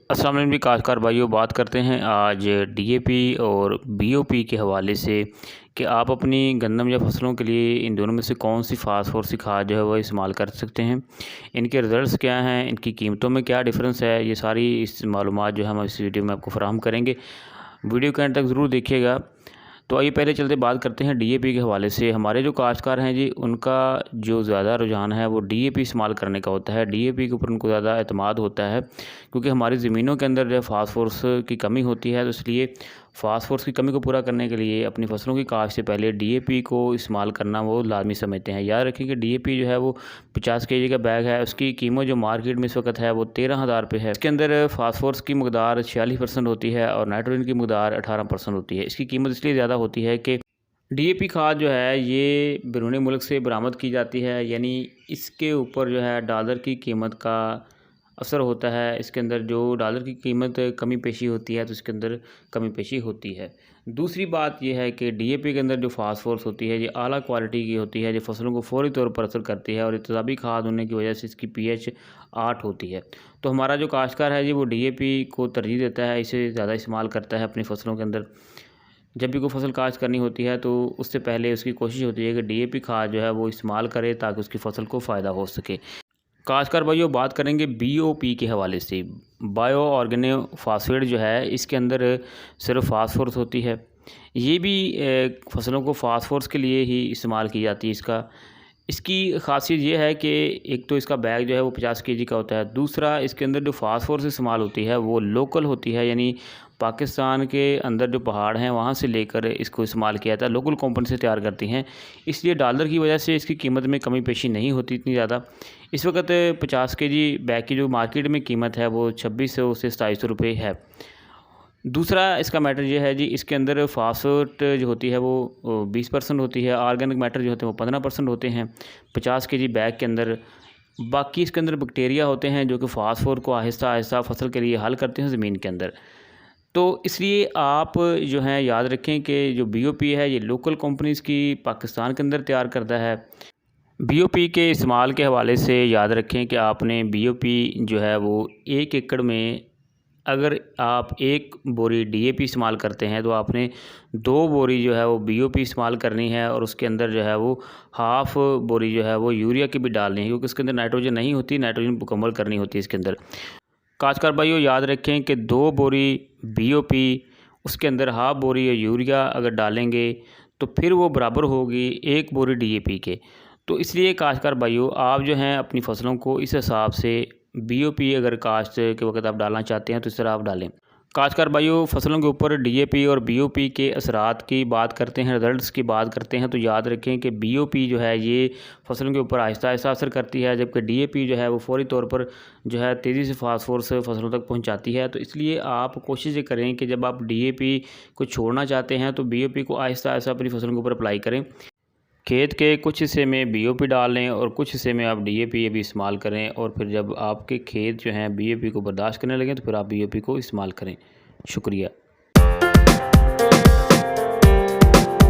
अस्सलाम वालेकुम काश्तकार भाइयों, बात करते हैं आज डीएपी और बीओपी के हवाले से कि आप अपनी गंदम या फसलों के लिए इन दोनों में से कौन सी फास्फोरस खाद जो है वह इस्तेमाल कर सकते हैं। इनके रिज़ल्ट्स क्या हैं, इनकी कीमतों में क्या डिफरेंस है, ये सारी इस मालूमात जो है हम इस वीडियो में आपको फराहम करेंगे। वीडियो के एंड तक ज़रूर देखिएगा। तो आइए पहले चलते बात करते हैं डीएपी के हवाले से। हमारे जो काश्तकार हैं जी, उनका जो ज़्यादा रुझान है वो डीएपी इस्तेमाल करने का होता है। डीएपी के ऊपर उनको ज़्यादा एतमाद होता है क्योंकि हमारी ज़मीनों के अंदर जो है फास्फोरस की कमी होती है। तो इसलिए फास्फोरस की कमी को पूरा करने के लिए अपनी फसलों की काश्त से पहले डीएपी को इस्तेमाल करना वो लाजमी समझते हैं। याद रखें कि डीएपी जो है वो 50 केजी का बैग है, उसकी कीमत जो मार्केट में इस वक्त है वो 13,000 रुपये है। इसके अंदर फास्फोरस की मकदार 46% होती है और नाइट्रोजन की मकदार 18% होती है। इसकी कीमत इसलिए ज़्यादा होती है कि डीएपी खाद जो है ये बैरूनी मुल्क से बरामद की जाती है, यानी इसके ऊपर जो है डॉलर की कीमत का असर होता है। इसके अंदर जो डॉलर की कीमत कमी पेशी होती है तो इसके अंदर कमी पेशी होती है। दूसरी बात यह है कि डीएपी के अंदर जो फास्फोरस होती है ये आला क्वालिटी की होती है, जो फसलों को फौरी तौर पर असर करती है और इत्तेज़ाबी खाद होने की वजह से इसकी पीएच 8 होती है। तो हमारा जो काश्तकार है जी वो डीएपी को तरजीह देता है, इसे ज़्यादा इस्तेमाल करता है अपनी फसलों के अंदर। जब भी कोई फसल काश्त करनी होती है तो उससे पहले उसकी कोशिश होती है कि डीएपी खाद जो है वो इस्तेमाल करे ताकि उसकी फसल को फ़ायदा हो सके। खासकर भाइयों बात करेंगे बीओपी के हवाले से। बायो ऑर्गेनो फास्फेट जो है इसके अंदर सिर्फ फास्फोरस होती है। ये भी फसलों को फास्फोरस के लिए ही इस्तेमाल की जाती है। इसकी खासियत ये है कि एक तो इसका बैग जो है वो 50 केजी का होता है। दूसरा, इसके अंदर जो फास्फोरस इस्तेमाल होती है वो लोकल होती है, यानी पाकिस्तान के अंदर जो पहाड़ हैं वहाँ से लेकर इसको इस्तेमाल किया जाता है। लोकल कंपनी से तैयार करती हैं, इसलिए डॉलर की वजह से इसकी कीमत में कमी पेशी नहीं होती इतनी ज़्यादा। इस वक्त 50 केजी बैग की जो मार्केट में कीमत है वो 2600 से 2700 रुपये है। दूसरा इसका मैटर ये है जी, इसके अंदर फास्फेट जो होती है वो 20% होती है, ऑर्गेनिक मैटर जो होते हैं वो 15% होते हैं 50 केजी बैग के अंदर। बाकी इसके अंदर बैक्टीरिया होते हैं जो कि फास्फोर को आहिस्ता आहिस्ता फसल के लिए हल करते हैं ज़मीन के अंदर। तो इसलिए आप जो हैं याद रखें कि जो बीओपी है ये लोकल कंपनीज़ की पाकिस्तान के अंदर तैयार करता है। बीओपी के इस्तेमाल के हवाले से याद रखें कि आपने बीओपी जो है वो 1 एकड़ में अगर आप 1 बोरी डीएपी इस्तेमाल करते हैं तो आपने 2 बोरी जो है वो बीओपी इस्तेमाल करनी है और उसके अंदर जो है वो हाफ़ बोरी जो है वो यूरिया की भी डालनी है, क्योंकि इसके अंदर नाइट्रोजन नहीं होती, नाइट्रोजन मुकम्मल करनी होती है इसके अंदर। काश्तकार भाइयों याद रखें कि 2 बोरी बीओपी उसके अंदर हाफ़ बोरी यूरिया अगर डालेंगे तो फिर वो बराबर होगी 1 बोरी डीएपी के। तो इसलिए काश्तकार भाइयों आप जो हैं अपनी फसलों को इस हिसाब से बीओपी अगर काश्त के वक्त आप डालना चाहते हैं तो इस तरह आप डालें। काश्तकार भाइयों फसलों के ऊपर डीएपी और बीओपी के असरात की बात करते हैं, रिजल्ट्स की बात करते हैं, तो याद रखें कि बीओपी जो है ये फसलों के ऊपर आहिस्ता आहिस्ता असर करती है, जबकि डीएपी जो है वो फौरी तौर पर जो है तेज़ी से फास्फोरस फसलों तक पहुंचाती है। तो इसलिए आप कोशिश ये करें कि जब आप डीएपी को छोड़ना चाहते हैं तो बीओपी को आहिस्ता आहिस्ता अपनी फसलों के ऊपर अप्लाई करें। खेत के कुछ हिस्से में बीओपी डाल लें और कुछ हिस्से में आप डीएपी भी इस्तेमाल करें, और फिर जब आपके खेत जो हैं बीओपी को बर्दाश्त करने लगें तो फिर आप बीओपी को इस्तेमाल करें। शुक्रिया।